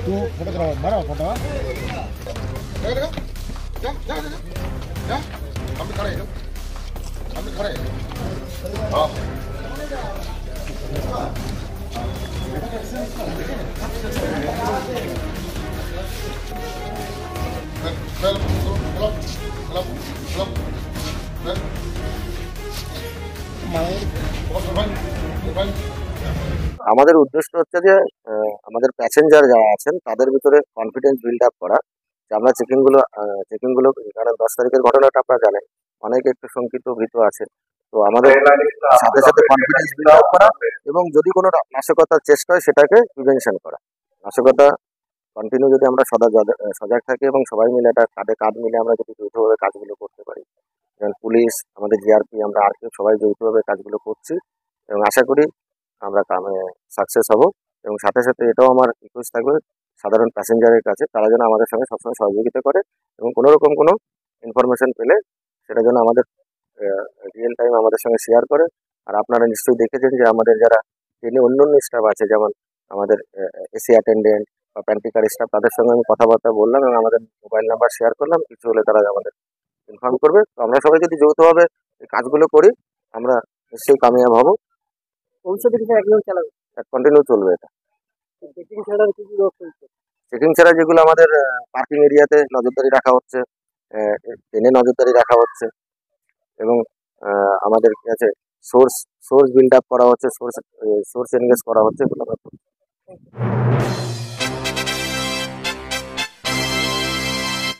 तू फोटो करा मारा फोटो जा हम खड़े हां আমাদের উদ্দেশ্য হচ্ছে যে আমাদের প্যাসেঞ্জার যারা আছেন তাদের ভিতরে কনফিডেন্স বিল্ড আপ করা, যে আমরা চেকিংগুলো কারণ 10 তারিখের ঘটনাটা আপনারা জানেন, অনেকে একটু শঙ্কিত ভীত আছে। তো আমাদের সাথে সাথে কনফিডেন্স বিল্ড আপ করা এবং যদি কোনো নাশকতার চেষ্টা হয় সেটাকে প্রিভেনশন করা। নাশকতা কন্টিনিউ যদি আমরা সজাগ থাকি এবং সবাই মিলে এটা কাঁধে কাঁধ মিলে আমরা যদি যৌথভাবে কাজগুলো করতে পারি, যেমন পুলিশ, আমাদের জিআরপি, আমরা আর কেউ সবাই যৌথভাবে কাজগুলো করছি এবং আশা করি আমরা সাকসেস হব। এবং সাথে সাথে এটাও আমার রিকোয়েস্ট থাকবে সাধারণ প্যাসেঞ্জারের কাছে, তারা যেন আমাদের সঙ্গে সবসময় সহযোগিতা করে এবং কোনো রকম কোনো ইনফরমেশন পেলে সেটা যেন আমাদের রিয়েল টাইম আমাদের সঙ্গে শেয়ার করে। আর আপনারা নিশ্চয়ই দেখেছেন যে আমাদের যারা ট্রেনে অন্য স্টাফ আছে, যেমন আমাদের এসি অ্যাটেন্ডেন্ট বা প্যান্ট্রিকার স্টাফ, তাদের সঙ্গে আমি কথাবার্তা বললাম এবং আমাদের মোবাইল নাম্বার শেয়ার করলাম, কিছু হলে তারা আমাদের ইনফর্ম করবে। তো আমরা সবাই যদি যৌথভাবে এই কাজগুলো করি আমরা নিশ্চয়ই কামিয়াব হব। ভবিষ্যতে কিছু একজন চালাবে, কন্টিনিউ চলবে এটা। চেকিং ছাড়া কি কি রোড চলছে? চেকিং ছাড়া যেগুলো আমাদের পার্কিং এরিয়াতে নজরদারি রাখা হচ্ছে, ট্রেনে নজরদারি রাখা হচ্ছে এবং আমাদের কি আছে সোর্স বিল্ড আপ করা হচ্ছে, সোর্স এনগেজ করা হচ্ছে, এগুলো আমরা করছি।